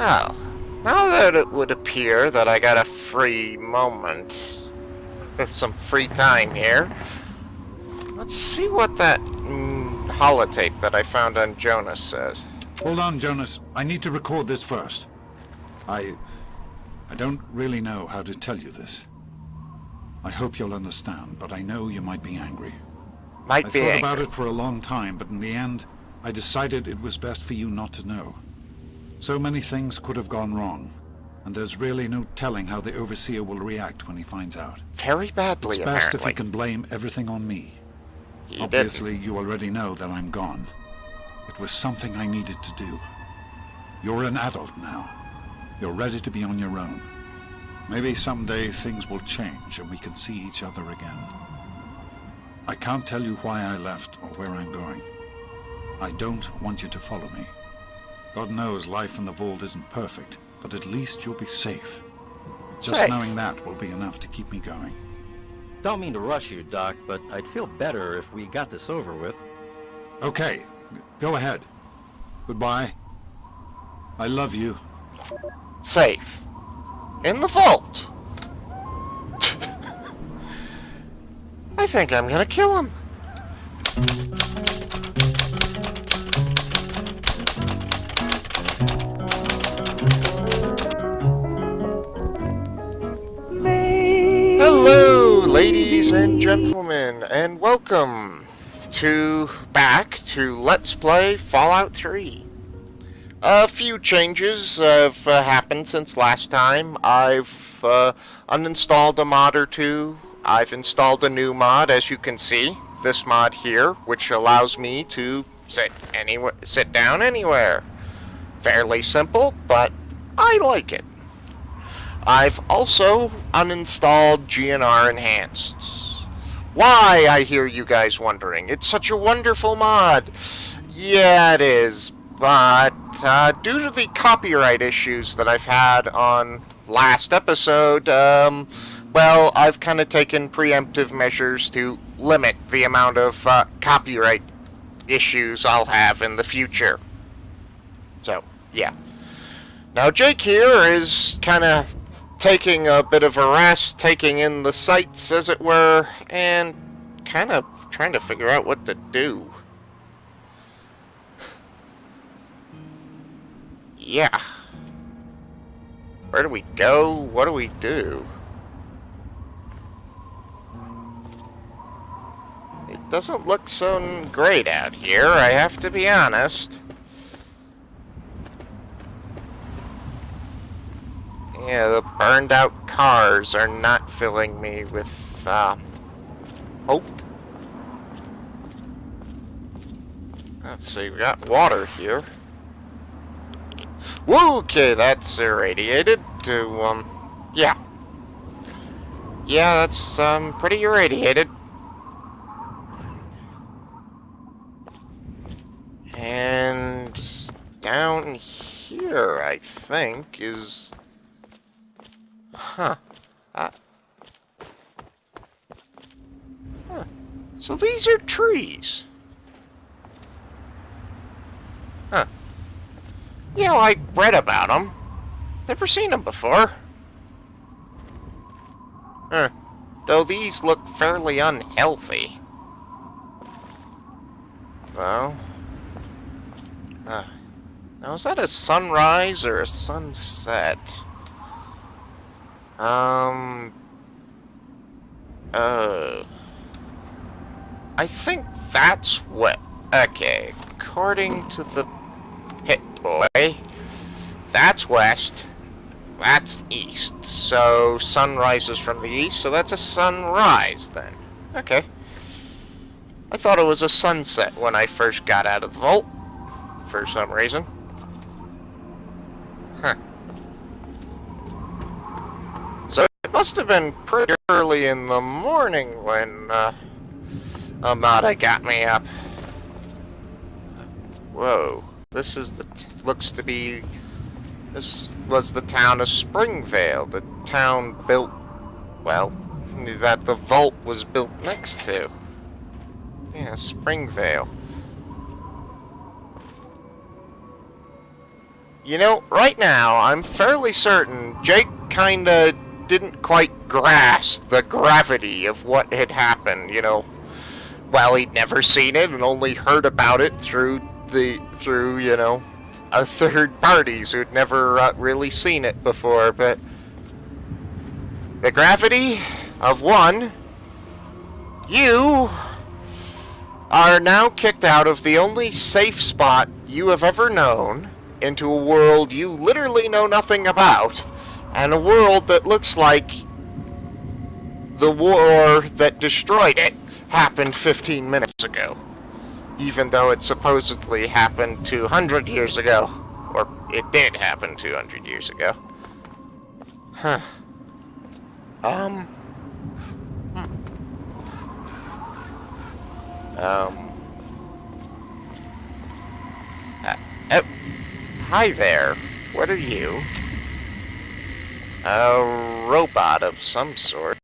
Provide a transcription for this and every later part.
Well, now that it would appear that I got a free moment, some free time here, let's see what that holotape that I found on Jonas says. Hold on, Jonas. I need to record this first. I don't really know how to tell you this. I hope you'll understand, but I know you might be angry. I thought about it for a long time, but in the end, I decided it was best for you not to know. So many things could have gone wrong, and there's really no telling how the Overseer will react when he finds out. Very badly, it's apparently. best if he can blame everything on me. He Obviously, didn't. you already know that I'm gone. It was something I needed to do. You're an adult now. You're ready to be on your own. Maybe someday things will change and we can see each other again. I can't tell you why I left or where I'm going. I don't want you to follow me. God knows life in the vault isn't perfect, but at least you'll be safe. Just knowing that will be enough to keep me going. Don't mean to rush you, Doc, but I'd feel better if we got this over with. Okay, go ahead. Goodbye. I love you. Safe. In the vault. I think I'm gonna kill him. Hello, ladies and gentlemen, and welcome back to Let's Play Fallout 3. A few changes have happened since last time. I've uninstalled a mod or two. I've installed a new mod, as you can see. This mod here, which allows me to sit down anywhere. Fairly simple, but I like it. I've also uninstalled GNR Enhanced. Why, I hear you guys wondering. It's such a wonderful mod. Yeah, it is. But due to the copyright issues that I've had on last episode, well, I've kind of taken preemptive measures to limit the amount of copyright issues I'll have in the future. So, yeah. Now, Jake here is kind of taking a bit of a rest, taking in the sights, as it were, and kind of trying to figure out what to do. Yeah. Where do we go? What do we do? It doesn't look so great out here, I have to be honest. Yeah, the burned out cars are not filling me with hope. Let's see, we got water here. Woo, okay, that's irradiated to, yeah. Yeah, that's, pretty irradiated. And down here, I think, is... Huh. Huh. So these are trees. Huh. Yeah, I read about them. Never seen them before. Huh. Though these look fairly unhealthy. Well. Now is that a sunrise or a sunset? I think that's what... Okay, according to the hit boy, that's west, that's east. So, sun rises from the east, so that's a sunrise then. Okay. I thought it was a sunset when I first got out of the vault, for some reason. Huh. So it must have been pretty early in the morning when Amada got me up. Whoa, this is looks to be, this was the town of Springvale, the town built, well, that the vault was built next to. Yeah, Springvale. You know, right now, I'm fairly certain Jake kinda didn't quite grasp the gravity of what had happened, you know. Well, he'd never seen it and only heard about it through, you know, third parties who'd never really seen it before, but the gravity of one, you are now kicked out of the only safe spot you have ever known into a world you literally know nothing about, and a world that looks like the war that destroyed it happened 15 minutes ago, even though it supposedly happened 200 years ago, or it did happen 200 years ago. Huh. Hi there. What are you? A robot of some sort.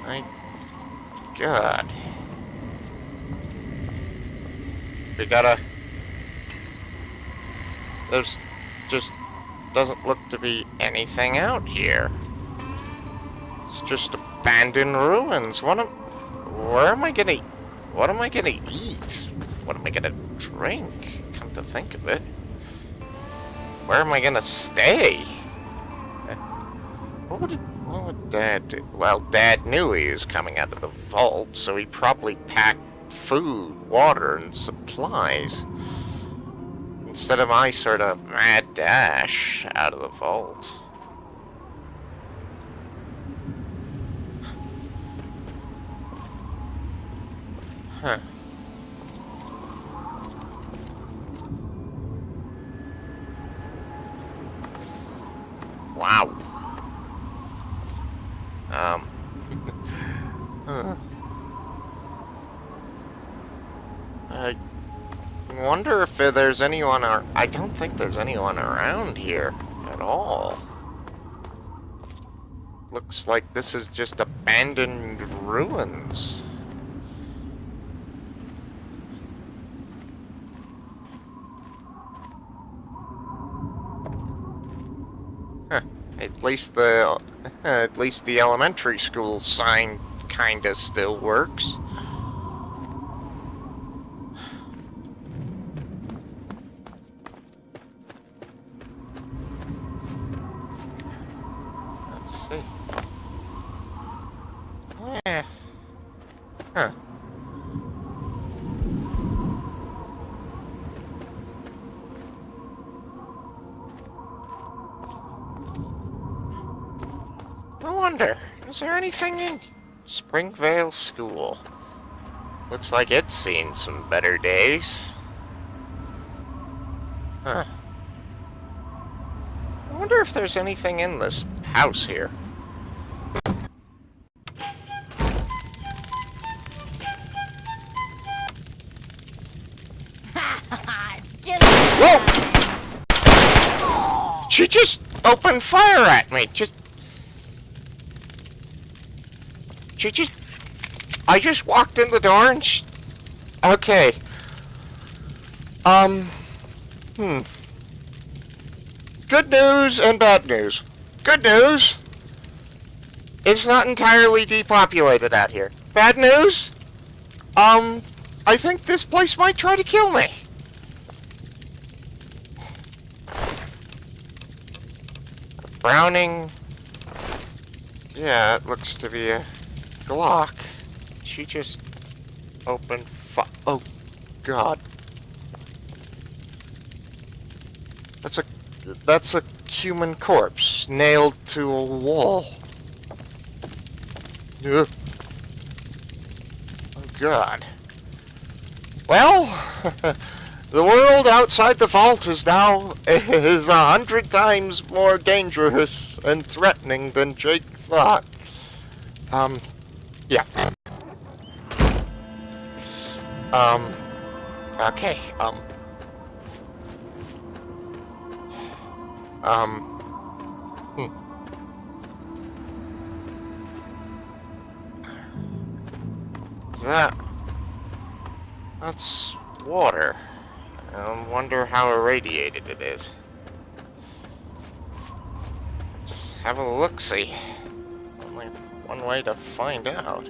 My God. We gotta... There's just doesn't look to be anything out here. It's just abandoned ruins. What am I gonna eat? What am I gonna drink? Come to think of it. Where am I gonna stay? What would Dad do? Well, Dad knew he was coming out of the vault, so he probably packed food, water, and supplies. Instead of my sort of mad dash out of the vault. Huh. Wow. I wonder if there's anyone I don't think there's anyone around here at all. Looks like this is just abandoned ruins. Huh. At least the elementary school sign kinda still works. Let's see. Yeah. Huh. I wonder, is there anything in Springvale School? Looks like it's seen some better days. Huh. I wonder if there's anything in this house here. Whoa! She just opened fire at me. I just walked in the door and okay. Good news and bad news. Good news, it's not entirely depopulated out here. Bad news, I think this place might try to kill me. Browning. Yeah, it looks to be a Glock. She just opened oh, God. That's a human corpse nailed to a wall. Ugh. Oh, God. Well, the world outside the vault is 100 times more dangerous and threatening than Jake thought. Yeah. Okay, Is that... That's water. I wonder how irradiated it is. Let's have a look-see. Only one way to find out.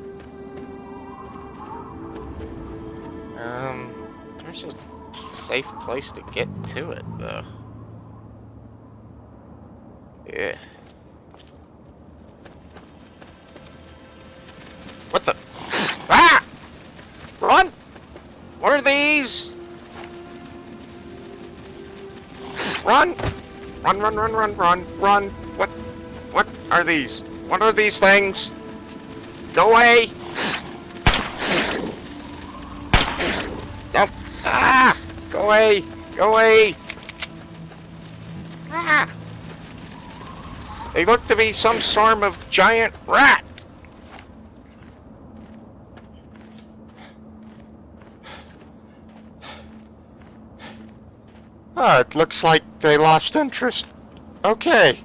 There's a safe place to get to it, though. Yeah. What the? Ah! Run! What are these? Run! Run, run, run, run, run, run! What are these? What are these things? Go away! Don't! Ah! Go away! Go away! Ah! They look to be some sort of giant rat! Ah, it looks like they lost interest. Okay.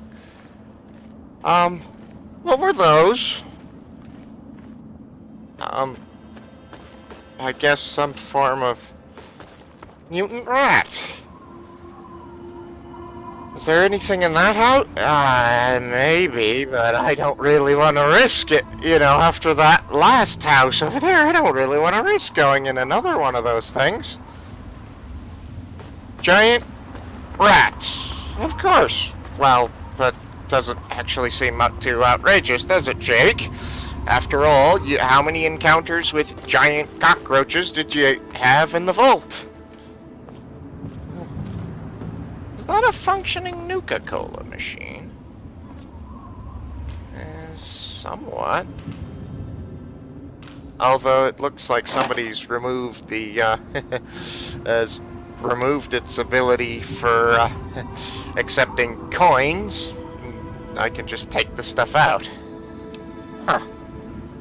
What were those? I guess some form of mutant rat. Is there anything in that house? Maybe, but I don't really want to risk it. You know, after that last house over there, I don't really want to risk going in another one of those things. Giant rats. Of course. Well, that doesn't actually seem too outrageous, does it, Jake? After all, how many encounters with giant cockroaches did you have in the vault? Is that a functioning Nuka-Cola machine? Somewhat. Although it looks like somebody's removed the, has removed its ability for accepting coins. I can just take the stuff out. Huh.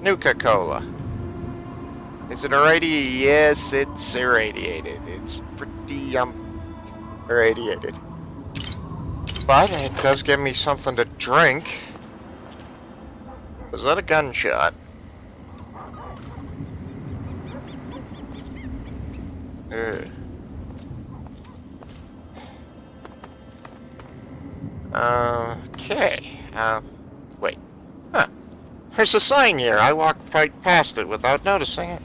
Nuka-Cola. Is it irradiated? Yes, it's irradiated. It's pretty, irradiated. But it does give me something to drink. Was that a gunshot? Okay. Wait. Huh. There's a sign here. I walked right past it without noticing it.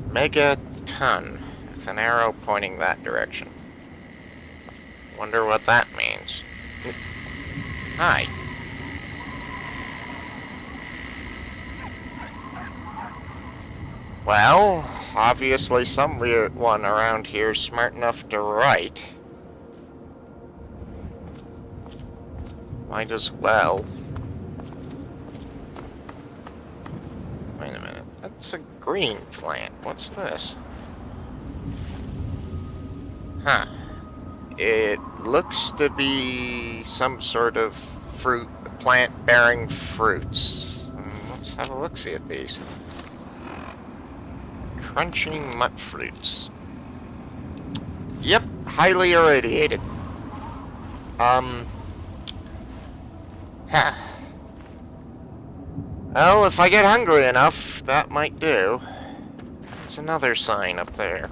Megaton, with an arrow pointing that direction. Wonder what that means. Hi. Well, obviously some weird one around here is smart enough to write. Might as well. Wait a minute. That's a green plant. What's this? Huh. It looks to be some sort of fruit, plant bearing fruits. Let's have a look-see at these. Crunching Mutfruits. Yep, highly irradiated. Huh. Well, if I get hungry enough, that might do. It's another sign up there.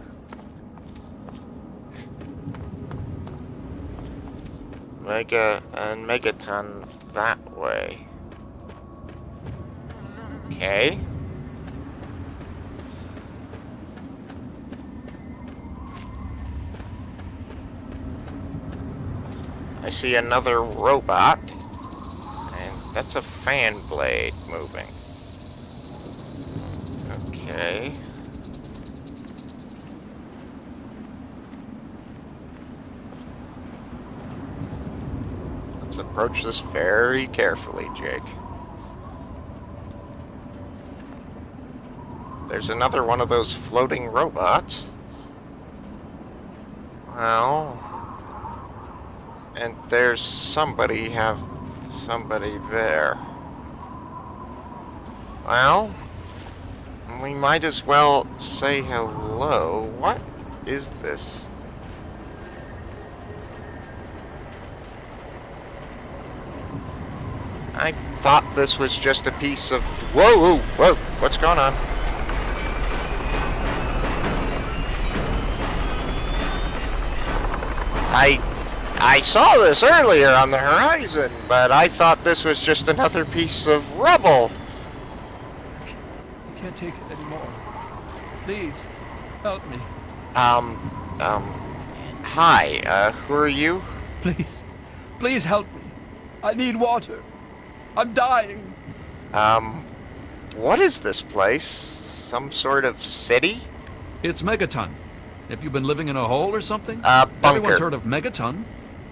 Megaton that way. Okay. I see another robot. And that's a fan blade moving. Okay. Let's approach this very carefully, Jake. There's another one of those floating robots. Well, and there's somebody there. Well, we might as well say hello. What is this? I thought this was just a piece of... Whoa, whoa, whoa, what's going on? I saw this earlier on the horizon, but I thought this was just another piece of rubble. I can't take it anymore. Please, help me. Hi, who are you? Please. Please help me. I need water. I'm dying. What is this place? Some sort of city? It's Megaton. Have you been living in a hole or something? Bunker. Everyone's heard of Megaton.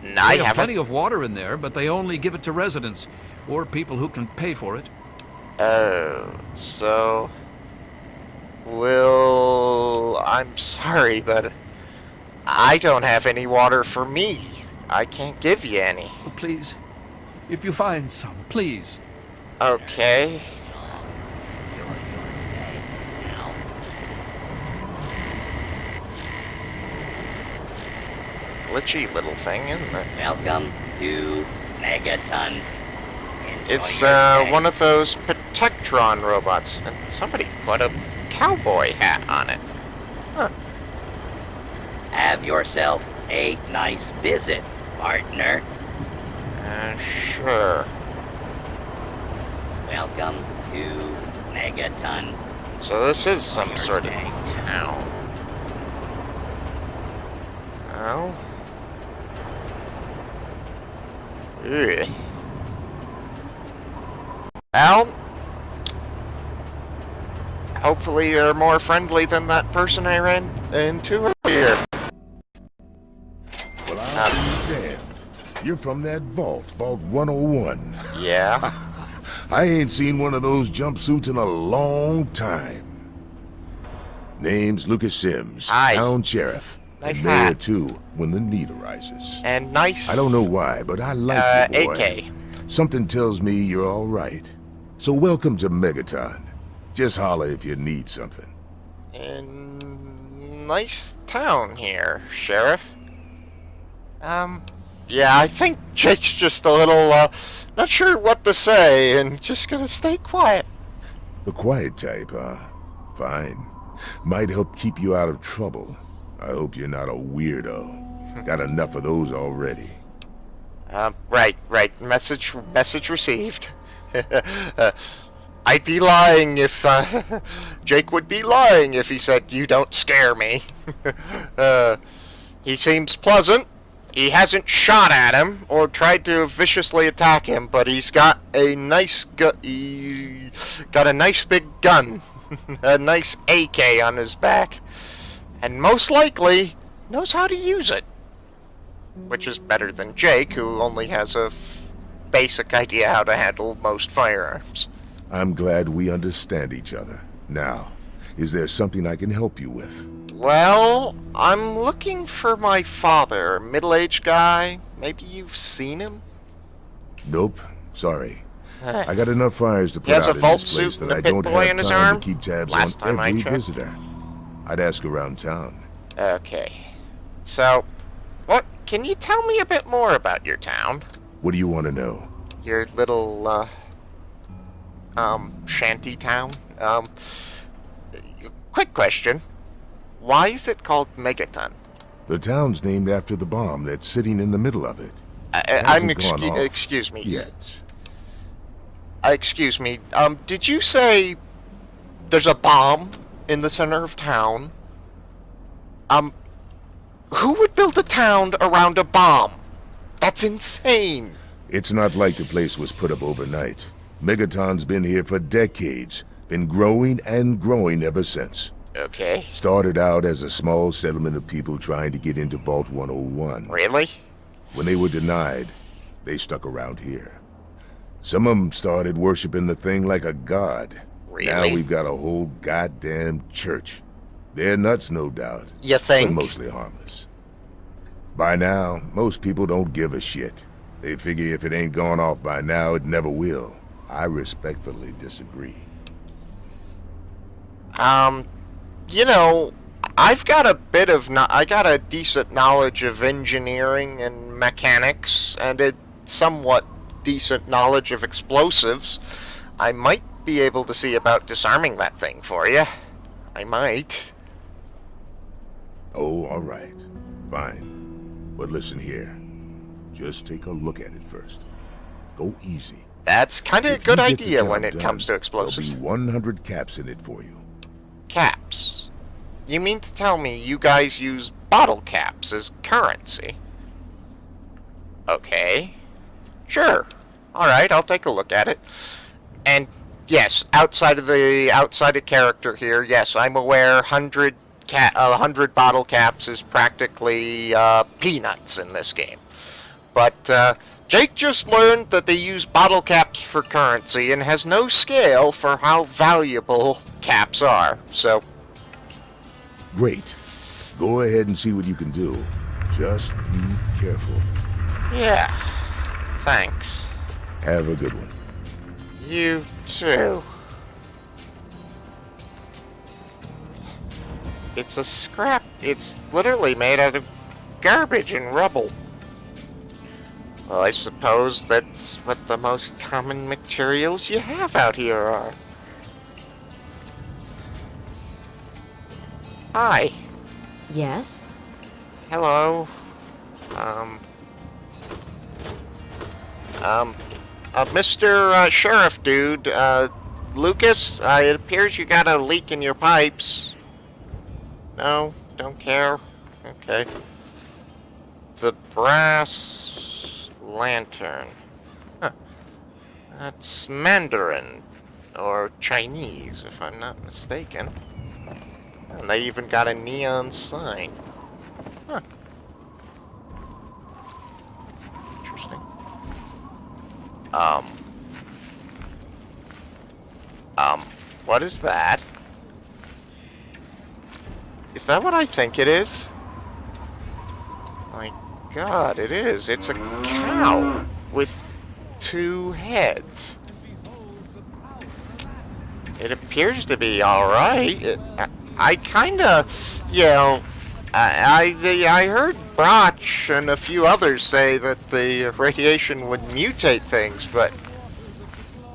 I They have haven't. plenty of water in there, but they only give it to residents or people who can pay for it. Oh, so... Well, I'm sorry, but I don't have any water for me. I can't give you any. Oh, please, if you find some, please. Okay. Glitchy little thing, isn't it? Welcome to Megaton. Enjoy It's your stay. one of those Protectron robots, and somebody put a cowboy hat on it. Huh. Have yourself a nice visit, partner. Sure. Welcome to Megaton. So this is some Your sort of stay. town. Well... Ugh. Well... Hopefully they're more friendly than that person I ran into earlier. Well, I understand. You're from that vault, Vault 101. Yeah? I ain't seen one of those jumpsuits in a long time. Name's Lucas Sims, Hi. Town Sheriff. Nice and mayor hat. too, when the need arises. And nice... I don't know why, but I like you, boy. AK. Something tells me you're all right. So welcome to Megaton. Just holler if you need something. And nice town here, Sheriff. Yeah, I think Jake's just a little, not sure what to say, and just gonna stay quiet. The quiet type, huh? Fine. Might help keep you out of trouble. I hope you're not a weirdo. Got enough of those already. Right. Message received. I'd be lying if, Jake would be lying if he said, "You don't scare me." He seems pleasant. He hasn't shot at him or tried to viciously attack him, but he's got a nice big gun, a nice AK on his back, and most likely knows how to use it, which is better than Jake, who only has a basic idea how to handle most firearms. I'm glad we understand each other. Now, is there something I can help you with? Well, I'm looking for my father, middle-aged guy. Maybe you've seen him? Nope. Sorry. Hey. I got enough fires to put has out a in vault this place suit and that a I pit don't boy have in his time arm? to keep tabs Last on time I every checked. visitor. I'd ask around town. Okay. So, what? Can you tell me a bit more about your town? What do you want to know? Your little, shanty town? Quick question. Why is it called Megaton? The town's named after the bomb that's sitting in the middle of it. Excuse me. Yet. Excuse me. Did you say there's a bomb in the center of town? Who would build a town around a bomb? That's insane. It's not like the place was put up overnight. Megaton's been here for decades. Been growing and growing ever since. Okay. Started out as a small settlement of people trying to get into Vault 101. Really? When they were denied, they stuck around here. Some of them started worshiping the thing like a god. Really? Now we've got a whole goddamn church. They're nuts, no doubt. You think? But mostly harmless. By now, most people don't give a shit. They figure if it ain't gone off by now, it never will. I respectfully disagree. You know, I've got I got a decent knowledge of engineering and mechanics, and a somewhat decent knowledge of explosives. I might be able to see about disarming that thing for you. I might. Oh, all right. Fine. But listen here. Just take a look at it first. Go easy. That's kind of a If good you get the idea job when it done, comes to explosives. There'll be 100 caps in it for you. Caps. You mean to tell me you guys use bottle caps as currency? Okay. Sure. Alright, I'll take a look at it. And yes, outside of character here, yes, I'm aware 100 bottle caps is practically peanuts in this game. But Jake just learned that they use bottle caps for currency and has no scale for how valuable caps are, so... Great. Go ahead and see what you can do. Just be careful. Yeah. Thanks. Have a good one. You too. It's a scrap. It's literally made out of garbage and rubble. Well, I suppose that's what the most common materials you have out here are. Hi. Yes? Hello. Mr. Sheriff dude, Lucas, it appears you got a leak in your pipes. No? Don't care? Okay. The brass lantern. Huh. That's Mandarin, or Chinese, if I'm not mistaken. And they even got a neon sign. Huh. Interesting. What is that? Is that what I think it is? My God, it is. It's a cow with 2 heads. It appears to be alright. I kinda, you know, I heard Botch and a few others say that the radiation would mutate things, but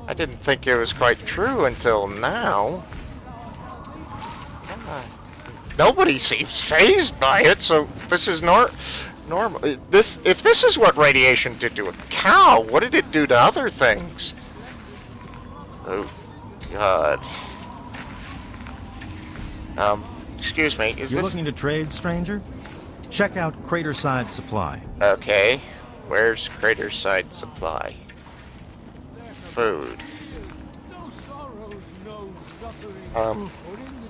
I didn't think it was quite true until now. Nobody seems fazed by it, so this is normal. If this is what radiation did to a cow, what did it do to other things? Oh, God. Excuse me, is You're this... looking to trade, stranger? Check out Craterside Supply. Okay, where's Craterside Supply? Food.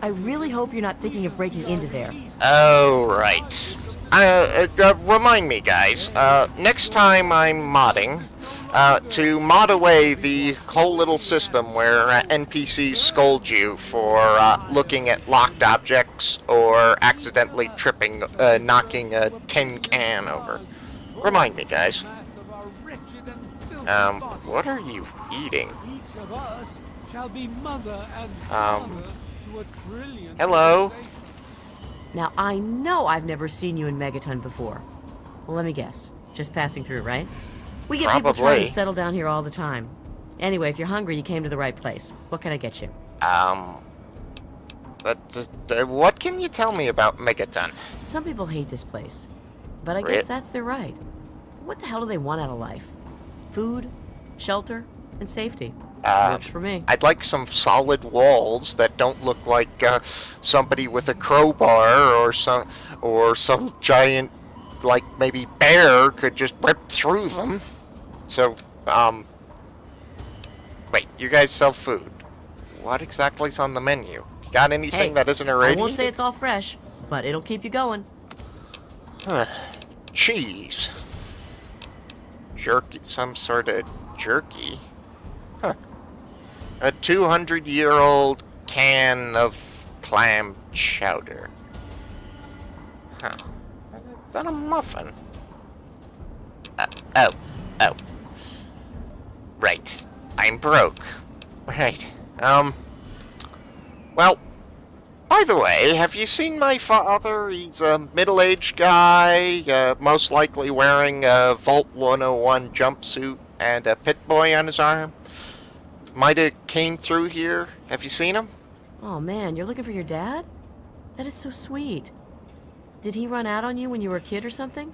I really hope you're not thinking of breaking into there. Oh, right. Remind me, guys, next time I'm modding, to mod away the whole little system where NPCs scold you for looking at locked objects or accidentally tripping, knocking a tin can over. Remind me, guys. What are you eating? Hello? Now, I know I've never seen you in Megaton before. Well, let me guess. Just passing through, right? We get people trying Probably. to settle down here all the time. Anyway, if you're hungry, you came to the right place. What can I get you? What can you tell me about Megaton? Some people hate this place. But I guess that's their right. What the hell do they want out of life? Food, shelter, and safety. Works for me. I'd like some solid walls that don't look like somebody with a crowbar or some giant, like maybe bear could just rip through them. So, wait, you guys sell food. What exactly is on the menu? You got anything that isn't already? I won't say it's all fresh, but it'll keep you going. Cheese. Jerky, some sort of jerky. Huh. A 200-year-old can of clam chowder. Huh. Is that a muffin? Oh. Right. I'm broke. Right. Well, by the way, have you seen my father? He's a middle-aged guy, most likely wearing a Vault 101 jumpsuit and a pit boy on his arm. Might have came through here. Have you seen him? Oh man, you're looking for your dad? That is so sweet. Did he run out on you when you were a kid or something?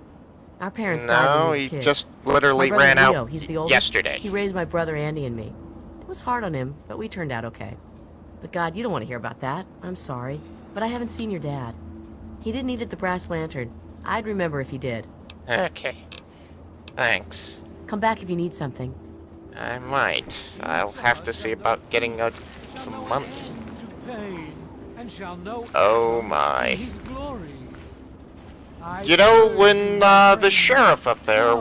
Our parents died when No, we were he kids. just literally My brother ran Leo, out he's the oldest. yesterday. He raised my brother Andy and me. It was hard on him, but we turned out okay. But God, you don't want to hear about that. I'm sorry, but I haven't seen your dad. He didn't eat at the Brass Lantern. I'd remember if he did. Okay. Thanks. Come back if you need something. I might. I'll have to see about getting some money. Oh my. You know, when the sheriff up there,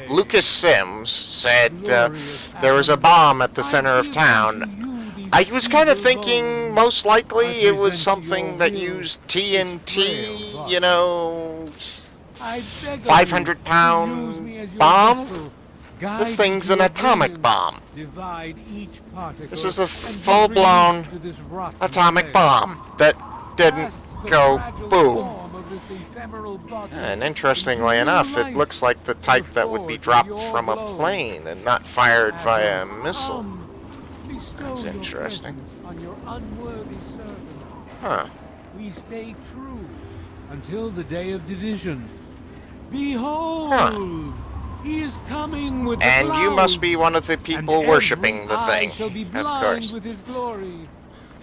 Lucas Sims, said there was a bomb at the center of town, I was kind of thinking most likely it was something that used TNT, you know, 500-pound bomb? This thing's an atomic bomb. This is a full-blown atomic bomb that didn't go boom. And interestingly enough, it looks like the type that would be dropped from a plane and not fired via a missile. That's interesting. Huh. We stay true until the day of division. Behold! Huh. He is coming with And the you must clouds, be one of the and people worshipping the every eye thing, shall be of blind course. with his glory.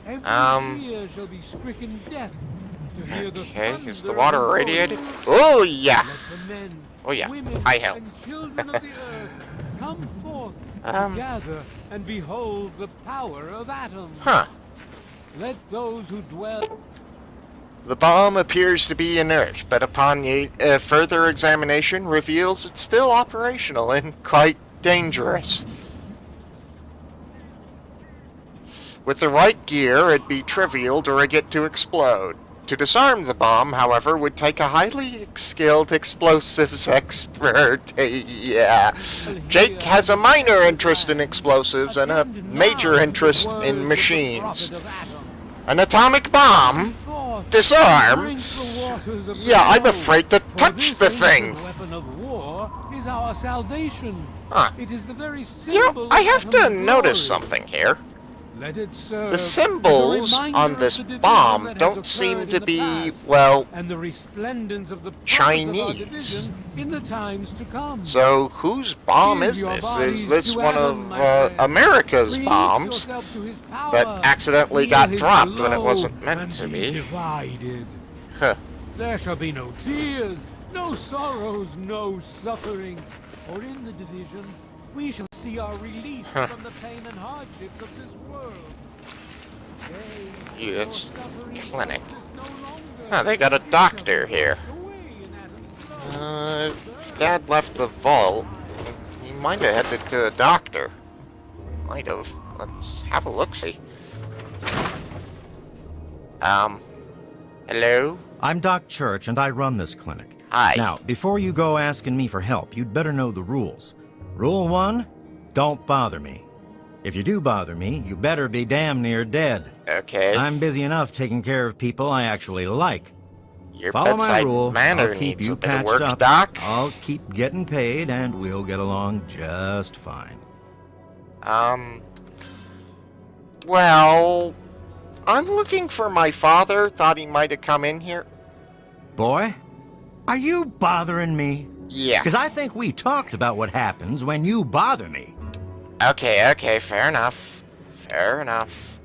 Every ear shall be stricken deaf to hear the Okay, is the thunder water of his irradiated? voice. Oh yeah! Let the men, Oh yeah, women, I help. and children of the earth come forth Um. gather and behold the power of atoms. Huh. Let those who dwell... The bomb appears to be inert, but upon further examination reveals it's still operational and quite dangerous. With the right gear, it'd be trivial to rig it to explode. To disarm the bomb, however, would take a highly skilled explosives expert. Yeah. Jake has a minor interest in explosives and a major interest in machines. An atomic bomb? Disarm? Yeah, I'm afraid to touch the thing. Weapon of war is our salvation. Huh. It is the very You know, symbol I of have to atom's notice glory. something here. Let it serve The as a symbols reminder on of this the division bomb that has don't occurred seem in to the be, past, well, and the resplendence of the purpose Chinese. of our division in the times to come. So whose bomb Give is your this? bodies Is this to one Adam, of my friend. America's Release bombs yourself to his power. that accidentally Feel got his dropped when it glow wasn't meant and to be be? divided. Huh. There shall be no tears, no sorrows, no suffering. For in the division, we shall see our release from the pain and hardships of this world. Yeah, it's clinic. Huh, they got a doctor here. If Dad left the vault, he might have headed to a doctor. Might have. Let's have a look-see. Hello? I'm Doc Church, and I run this clinic. Hi. Now, before you go asking me for help, you'd better know the rules. Rule 1, don't bother me. If you do bother me, you better be damn near dead. Okay. I'm busy enough taking care of people I actually like. Your Follow my bedside rule, manner I'll keep needs you a bit of patched work, up, Doc. I'll keep getting paid, and we'll get along just fine. Well, I'm looking for my father. Thought he might have come in here. Boy, are you bothering me? Yeah. Because I think we talked about what happens when you bother me. Okay, fair enough. Fair enough.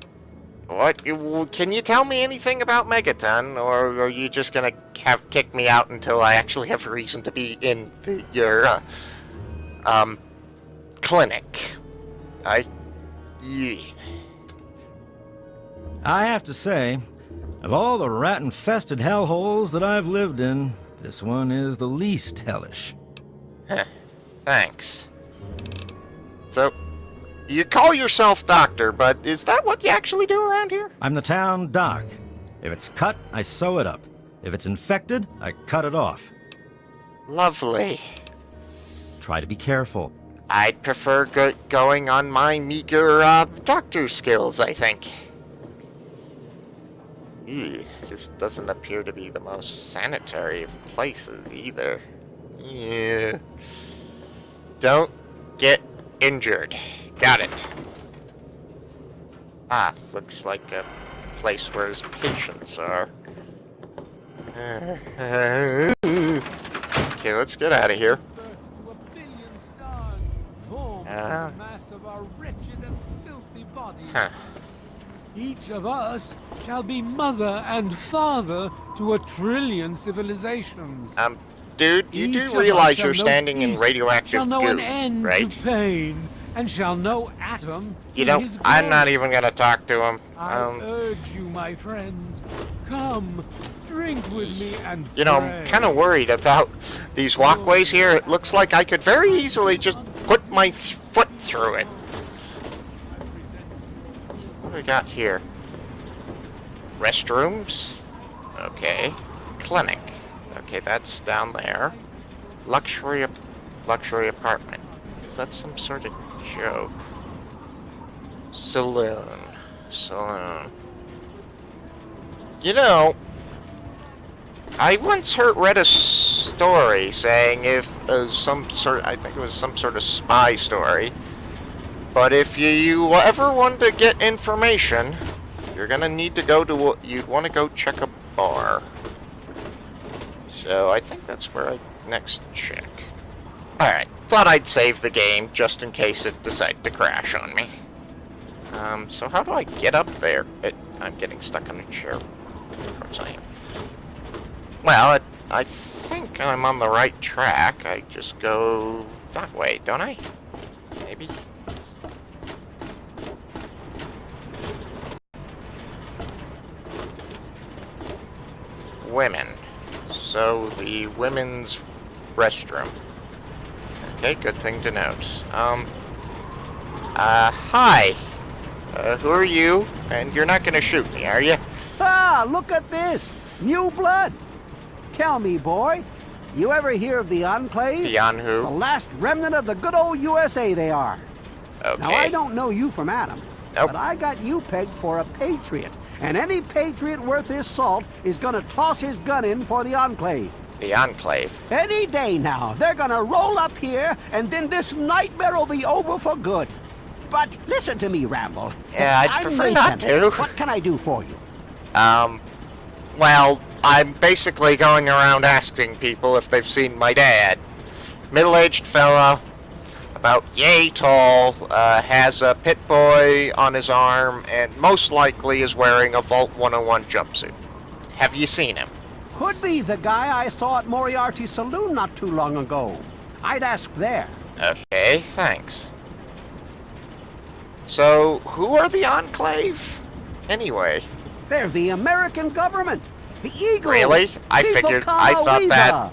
What? Can you tell me anything about Megaton, or are you just gonna kick me out until I actually have a reason to be in your clinic? Yeah. I have to say, of all the rat-infested hellholes that I've lived in, this one is the least hellish. Huh. Thanks. So, you call yourself doctor, but is that what you actually do around here? I'm the town doc. If it's cut, I sew it up. If it's infected, I cut it off. Lovely. Try to be careful. I'd prefer going on my meager doctor skills, I think. Ew, this doesn't appear to be the most sanitary of places either. Yeah. Don't get injured. Got it. Ah, looks like a place where his patients are. Okay, let's get out of here. To a billion stars formed from the mass of our wretched and filthy bodies. Huh. Each of us shall be mother and father to a trillion civilizations. Dude, you Each do of realize us you're shall know standing in peace, radioactive shall know goo, an end right? to pain, and shall know atom You to know, his I'm not glory. even gonna talk to him. I urge you, my friends, come, drink with me and You know, I'm pray. kind of worried about these walkways here. It looks like I could very easily just put my foot through it. What do we got here? Restrooms? Okay. Clinic. Okay, that's down there. Luxury apartment. Is that some sort of joke? Saloon. You know, I once read a story saying if I think it was some sort of spy story, but if you ever want to get information, you're gonna need to go to you'd want to go check a bar. So I think that's where I next check. Alright, thought I'd save the game just in case it decided to crash on me. So how do I get up there? I'm getting stuck on a chair. Of course I am. Well, I think I'm on the right track. I just go that way, don't I? Maybe? Women. So, the women's restroom. Okay, good thing to note. Hi. Who are you? And you're not gonna shoot me, are you? Ah, look at this! New blood! Tell me, boy, you ever hear of the Enclave? The on who? The last remnant of the good old USA they are. Okay. Now, I don't know you from Adam, Nope. but I got you pegged for a patriot. And any patriot worth his salt is gonna toss his gun in for the Enclave. The Enclave. Any day now, they're gonna roll up here, and then this nightmare will be over for good. But listen to me, Ramble. Yeah, I'd I'm prefer not Nathan. to. What can I do for you? Well, I'm basically going around asking people if they've seen my dad. Middle-aged fella, about yay tall, has a pit boy on his arm, and most likely is wearing a Vault 101 jumpsuit. Have you seen him? Could be the guy I saw at Moriarty's saloon not too long ago. I'd ask there. Okay, thanks. So, who are the Enclave? Anyway. They're the American government. The Eagle. Really? I thought that...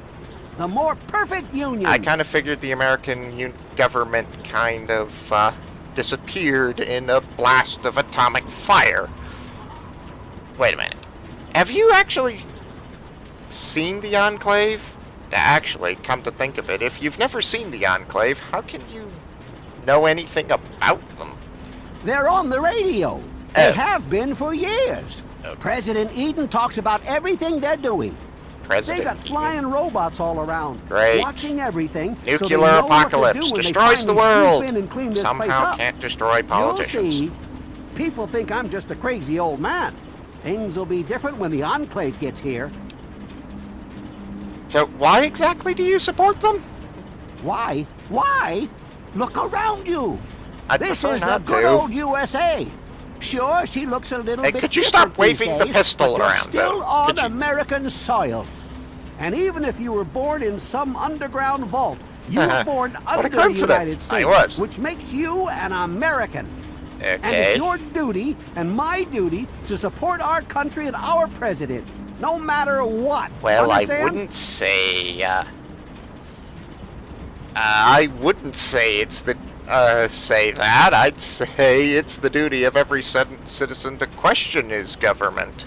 The more perfect union. I kind of figured the American government kind of disappeared in a blast of atomic fire. Wait a minute. Have you actually seen the Enclave? Actually, come to think of it, if you've never seen the Enclave, how can you know anything about them? They're on the radio. They Oh. have been for years. Okay. President Eden talks about everything they're doing. President They got Eden. flying robots all around, Great. watching everything. so they Nuclear know what to apocalypse do when they destroys the finally world. swoop in and clean this place Somehow up. can't destroy politicians. You'll see. People think I'm just a crazy old man. Things will be different when the Enclave gets here. So why exactly do you support them? Why? Why? Look around you. I'd This prefer is the not good to. old USA. Sure, she looks a little Hey, bit could you different stop waving these the days, pistol but you're around, still though? on Could you- American soil. And even if you were born in some underground vault, you were born What a under the coincidence. United States, I was. which makes you an American. And Okay. it's your duty and my duty to support our country and our president, no matter what. Well, I Understand? wouldn't say, I wouldn't say it's the, say that. I'd say it's the duty of every citizen to question his government.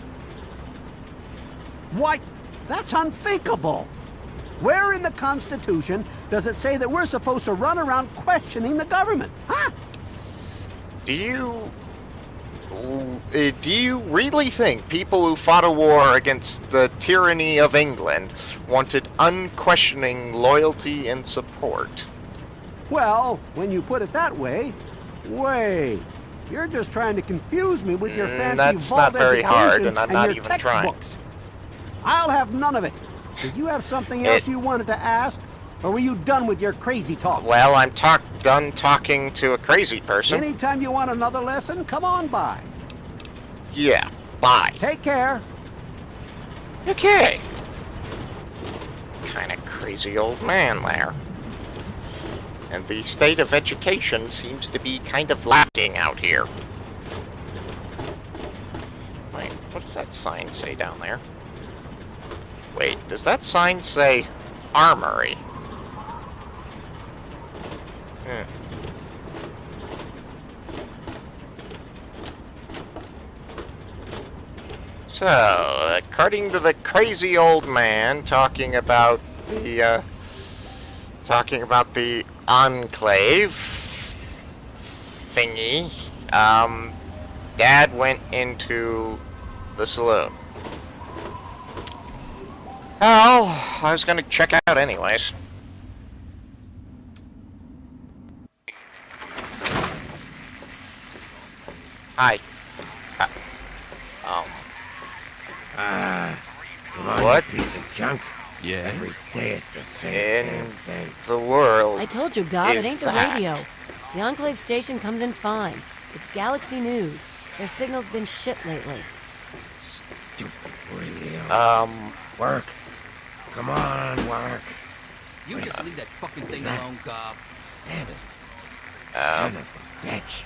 Why, that's unthinkable. Where in the Constitution does it say that we're supposed to run around questioning the government? Huh? Do you really think people who fought a war against the tyranny of England wanted unquestioning loyalty and support? Well, when you put it that way, you're just trying to confuse me with your fancy that's vault not very hard, education and I'm not your even trying. textbooks. I'll have none of it. Did you have something else you wanted to ask? Or were you done with your crazy talk? Well, I'm done talking to a crazy person. Anytime you want another lesson, come on by. Yeah, bye. Take care. Okay. Kind of crazy old man there. And the state of education seems to be kind of lacking out here. Wait, what does that sign say down there? Wait, does that sign say armory? So, according to the crazy old man talking about the enclave thingy, Dad went into the saloon. Well, I was gonna check out anyways. Hi. Come on, What? you piece of junk. Yeah? Every day it's the same In damn thing. the world. I told you, God, is it ain't the that? radio. The Enclave station comes in fine. It's Galaxy News. Their signal's been shit lately. Stupid radio. Work. Come on, work. You just leave that fucking thing alone, Gob. Damn it. Son of a bitch.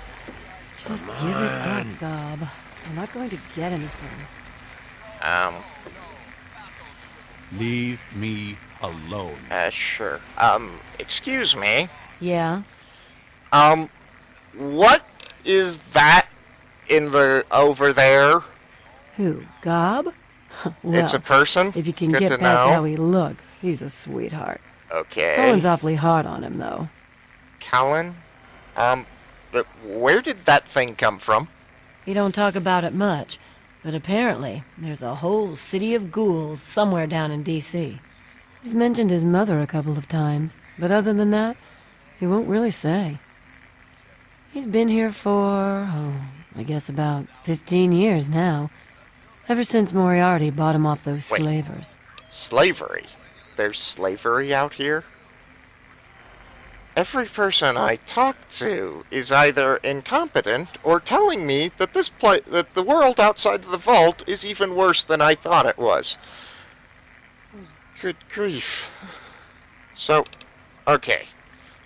Just Come give it on. up, Gob. We're not going to get anything. Leave me alone. Sure. Excuse me. Yeah? What is that in the over there? Who? Gob? Well, It's a person? if you can Good get to past know. how he looks, he's a sweetheart. Okay. Colin's awfully hard on him, though. Callan? But where did that thing come from? He don't talk about it much, but apparently there's a whole city of ghouls somewhere down in D.C. He's mentioned his mother a couple of times, but other than that, he won't really say. He's been here for, I guess about 15 years now. Ever since Moriarty bought him off those Wait. slavers. Slavery? There's slavery out here? Every person I talk to is either incompetent or telling me that that the world outside of the vault is even worse than I thought it was. Good grief. So, okay.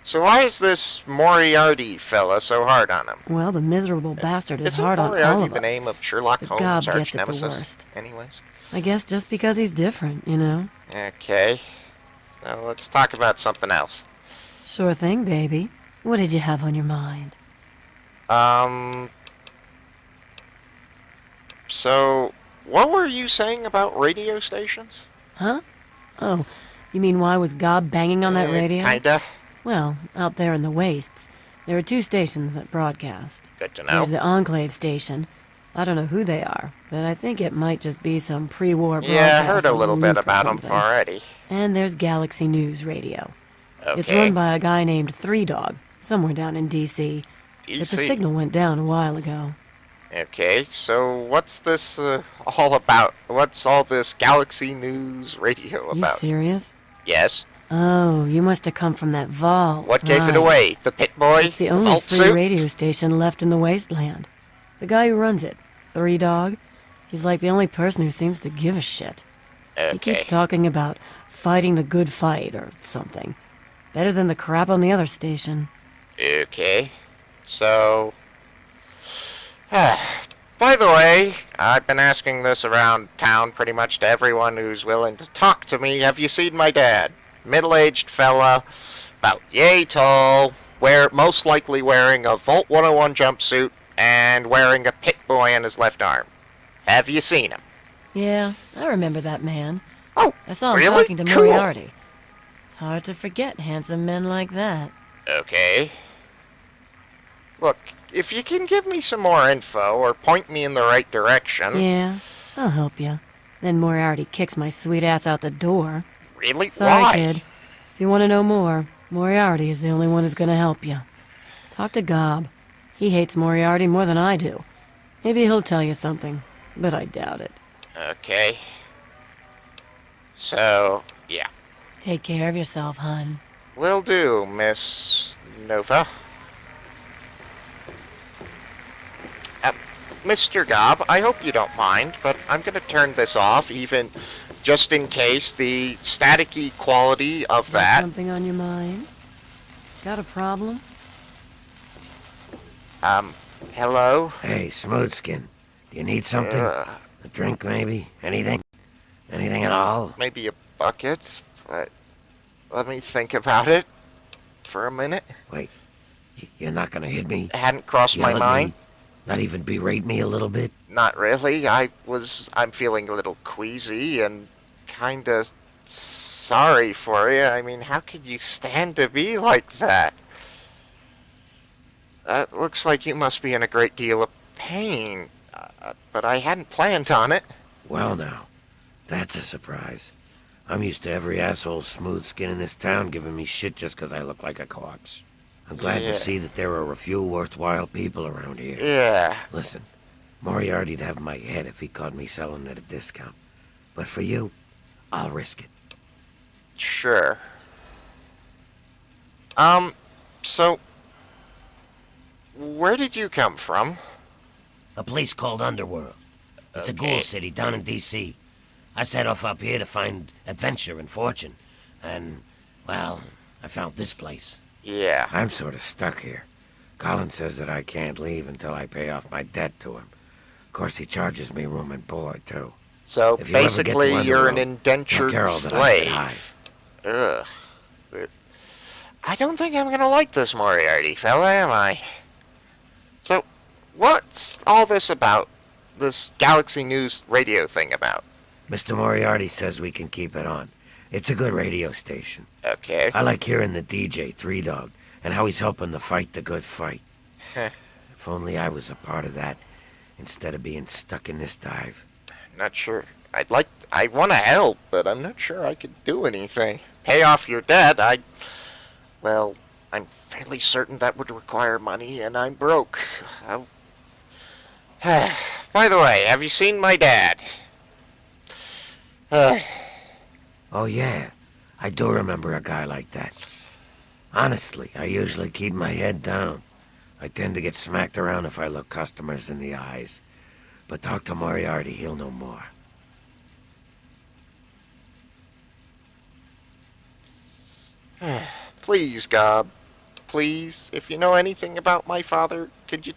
So why is this Moriarty fella so hard on him? Well, the miserable bastard is Isn't hard on Moriarty all of the us. name of Sherlock But Holmes' Gob gets arch it the nemesis? worst. Anyways. I guess just because he's different, you know? Okay. So let's talk about something else. Sure thing, baby. What did you have on your mind? So, what were you saying about radio stations? Huh? Oh, you mean why was Gob banging on that radio? Kinda. Well, out there in the wastes, there are 2 stations that broadcast. Good to know. There's the Enclave station. I don't know who they are, but I think it might just be some pre-war broadcast. Yeah, I heard a on little bit Luke or about them something. already. And there's Galaxy News Radio. Okay. It's run by a guy named Three Dog, somewhere down in D.C. But the DC. signal went down a while ago. Okay, so what's this all about? What's all this Galaxy News Radio You about? serious? Yes. Oh, you must have come from that vault. What gave it Right. away? The pit boy? It's the only vault free suit? radio station left in the wasteland. The guy who runs it, Three Dog, he's like the only person who seems to give a shit. He Okay. keeps talking about fighting the good fight or something. Better than the crap on the other station. Okay. So... By the way, I've been asking this around town pretty much to everyone who's willing to talk to me. Have you seen my dad? Middle-aged fella, about yay tall, most likely wearing a Vault 101 jumpsuit and wearing a pit boy on his left arm. Have you seen him? Yeah, I remember that man. Oh, I saw him really? talking to Cool. Moriarty. It's hard to forget handsome men like that. Okay. Look, if you can give me some more info or point me in the right direction... Yeah, I'll help you. Then Moriarty kicks my sweet ass out the door. Really? Sorry, Why? kid. If you want to know more, Moriarty is the only one who's gonna help you. Talk to Gob. He hates Moriarty more than I do. Maybe he'll tell you something, but I doubt it. Okay. So, yeah. Take care of yourself, hun. Will do, Miss Nova. Mr. Gob, I hope you don't mind, but I'm going to turn this off, even just in case the staticky quality of Got that. something on your mind? Got a problem? Hello? Hey, Smoothskin. Do you need something? A drink, maybe? Anything? Anything at all? Maybe a bucket, but let me think about it for a minute. Wait, you're not gonna hit me? It hadn't crossed my Yell at mind. me? Not even berate me a little bit? Not really. I'm feeling a little queasy and kinda sorry for you. I mean, how could you stand to be like that? That looks like you must be in a great deal of pain. But I hadn't planned on it. Well now, that's a surprise. I'm used to every asshole Smoothskin in this town giving me shit just 'cause I look like a corpse. I'm glad Yeah. to see that there are a few worthwhile people around here. Yeah. Listen, Moriarty'd have my head if he caught me selling at a discount. But for you, I'll risk it. Sure. So, where did you come from? A place called Underworld. It's a Okay. ghoul city down in D.C. I set off up here to find adventure and fortune. And, well, I found this place. Yeah. I'm sort of stuck here. Colin says that I can't leave until I pay off my debt to him. Of course, he charges me room and board, too. So, If you ever get to basically, you're an Underworld, indentured tell Carol that I said hi. slave. Ugh. I don't think I'm gonna like this Moriarty fella, am I? So, what's all this about? This Galaxy News radio thing about? Mr. Moriarty says we can keep it on. It's a good radio station. Okay. I like hearing the DJ, Three Dog, and how he's helping to fight the good fight. Heh. If only I was a part of that, instead of being stuck in this dive. Not sure. I want to help, but I'm not sure I could do anything. Pay off your debt, well, I'm fairly certain that would require money, and I'm broke. By the way, have you seen my dad? Oh yeah, I do remember a guy like that. Honestly, I usually keep my head down. I tend to get smacked around if I look customers in the eyes. But talk to Moriarty, he'll know more. Please, Gob. Please, if you know anything about my father, could you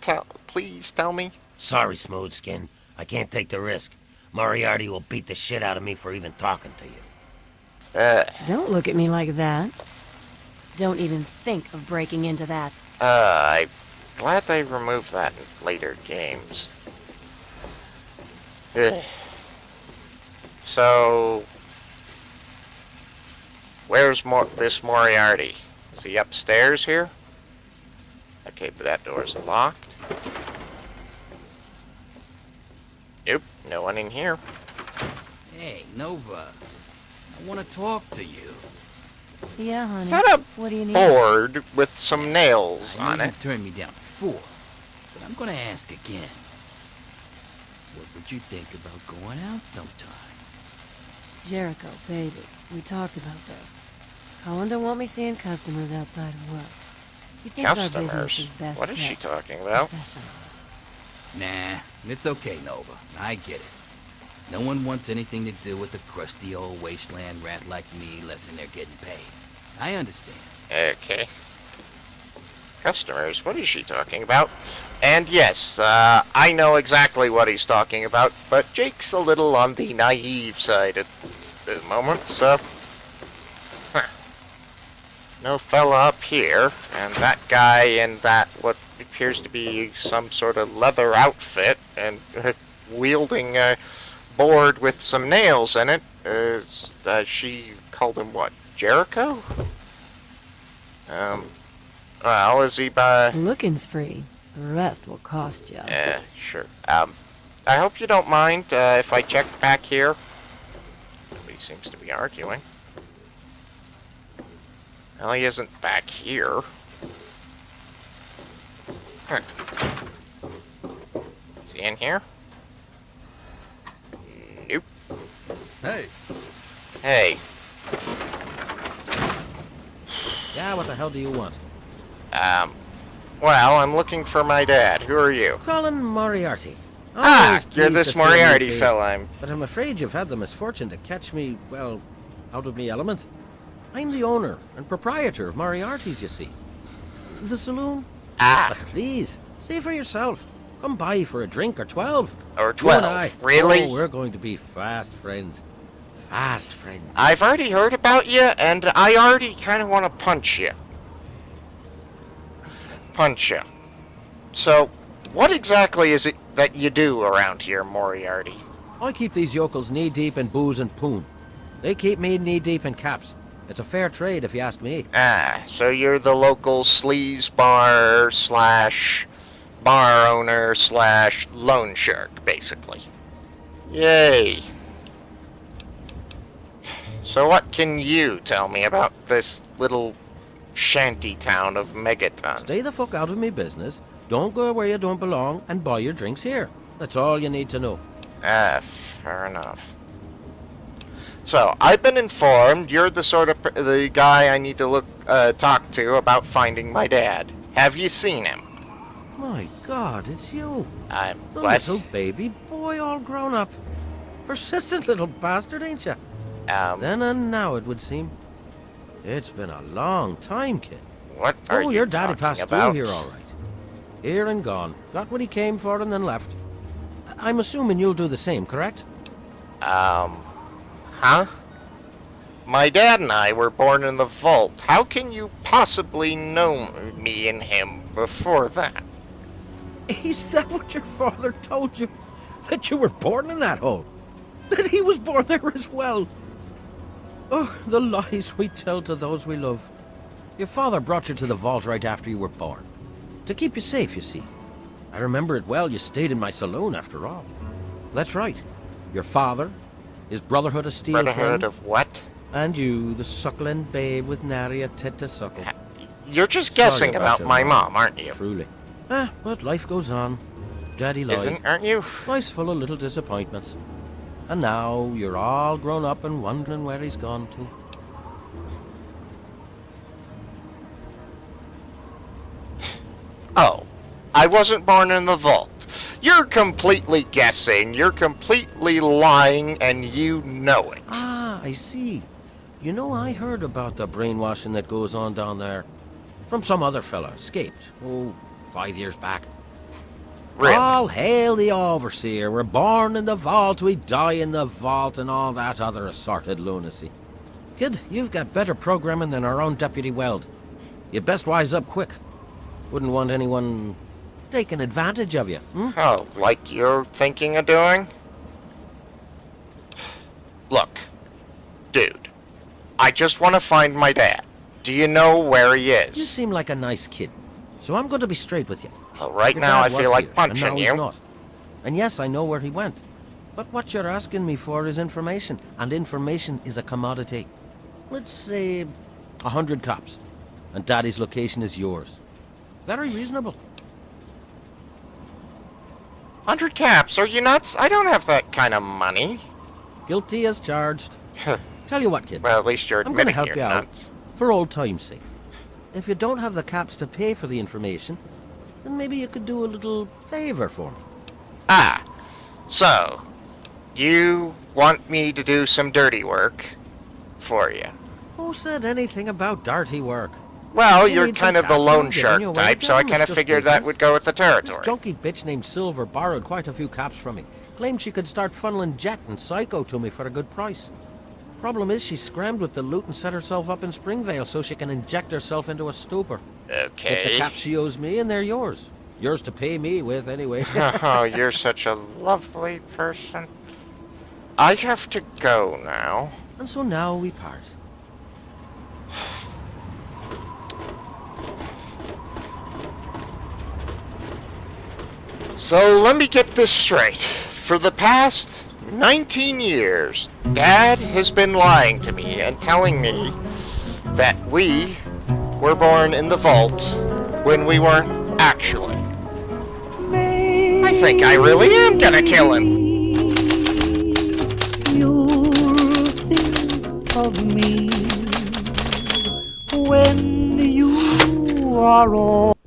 please tell me? Sorry, Smoothskin. I can't take the risk. Moriarty will beat the shit out of me for even talking to you. Don't look at me like that. Don't even think of breaking into that. I'm glad they removed that in later games. Ugh. So, where's this Moriarty? Is he upstairs here? Okay, but that door's locked. Nope, no one in here. Hey, Nova. I want to talk to you. Yeah, honey. Is that a What do you need? board with some nails I on know it? you turned me down before, but I'm gonna ask again. What would you think about going out sometime? Jericho, baby, we talked about this. Colin don't want me seeing customers outside of work. He thinks our business Customers? is best What is she kept talking about? professional. Nah, it's okay, Nova. I get it. No one wants anything to do with a crusty old wasteland rat like me unless they're getting paid. I understand. Okay. Customers, what is she talking about? And yes, I know exactly what he's talking about, but Jake's a little on the naive side at the moment, so... No fella up here, and that guy in that what appears to be some sort of leather outfit, and wielding a board with some nails in it, she called him what, Jericho? Well, is he by... Looking's free. The rest will cost you. Yeah, sure. I hope you don't mind if I check back here. Nobody seems to be arguing. Well, he isn't back here. Huh. Is he in here? Nope. Hey, Hey. Yeah, what the hell do you want? Well, I'm looking for my dad. Who are you? Colin Moriarty. Ah, you're this Moriarty fella. But I'm afraid you've had the misfortune to catch me, well, out of me element. I'm the owner and proprietor of Moriarty's, you see. The saloon? Ah. But please, see for yourself. Come by for a drink or 12. Or 12, really? Oh, we're going to be fast friends. Fast friends. I've already heard about you, and I already kind of want to punch you. So, what exactly is it that you do around here, Moriarty? I keep these yokels knee-deep in booze and poon. They keep me knee-deep in caps. It's a fair trade, if you ask me. Ah, so you're the local sleaze bar slash bar owner slash loan shark, basically. Yay. So what can you tell me about this little shanty town of Megaton? Stay the fuck out of me business. Don't go where you don't belong and buy your drinks here. That's all you need to know. Ah, fair enough. So, I've been informed you're the sort of the guy I need to talk to about finding my dad. Have you seen him? My God, it's you. A The what? little baby boy all grown up. Persistent little bastard, ain't you? Then and now, it would seem. It's been a long time, kid. What are you your daddy talking passed about? through here all right. Here and gone. Got what he came for and then left. I'm assuming you'll do the same, correct? Huh? My dad and I were born in the vault. How can you possibly know me and him before that? Is that what your father told you? That you were born in that hole? That he was born there as well? Oh, the lies we tell to those we love. Your father brought you to the vault right after you were born. To keep you safe, you see. I remember it well, you stayed in my saloon after all. That's right. Your father, his Brotherhood of Steel Brotherhood friend, of what? and you, the suckling babe with nary a tit to suckle. You're just guessing Sorry about your my mom, aren't you? Truly. But life goes on. Daddy lied. Aren't you? Life's full of little disappointments. And now you're all grown up and wondering where he's gone to. Oh, I wasn't born in the vault. You're completely guessing, you're completely lying, and you know it. Ah, I see. You know, I heard about the brainwashing that goes on down there. From some other fella, escaped. 5 years back. Really? All hail the overseer. We're born in the vault, we die in the vault, and all that other assorted lunacy. Kid, you've got better programming than our own Deputy Weld. You best wise up quick. Wouldn't want anyone taking advantage of you. Oh, like you're thinking of doing? Look, dude, I just want to find my dad. Do you know where he You is? seem like a nice kid, so I'm going to be straight with you. Well, right Your now I dad feel was like here, punching and now you. he's not. And yes, I know where he went. But what you're asking me for is information, and information is a commodity. Let's say 100 cops, and Daddy's location is yours. Very reasonable. 100 caps, are you nuts? I don't have that kind of money. Guilty as charged. Tell you what, kid. Well, at least you're I'm going to admitting help you're you out, nuts. for old time's sake. If you don't have the caps to pay for the information, then maybe you could do a little favor for me. Ah, so, you want me to do some dirty work for you? Who said anything about dirty work? Well, You you're need kind some of the caps loan and get on shark your way type, so I down, kind of Mr. figured that Business. would go with the This territory. junky bitch named Silver borrowed quite a few caps from me. Claimed she could start funneling Jet and Psycho to me for a good price. Problem is, she scrammed with the loot and set herself up in Springvale so she can inject herself into a stupor. Get the Okay. caps she owes me, and they're yours. Yours to pay me with, anyway. Oh, you're such a lovely person. I have to go now. And so now we part. So let me get this straight. For the past 19 years, Dad has been lying to me and telling me that we were born in the vault when we weren't actually. I think I really am gonna kill him. of me when you are all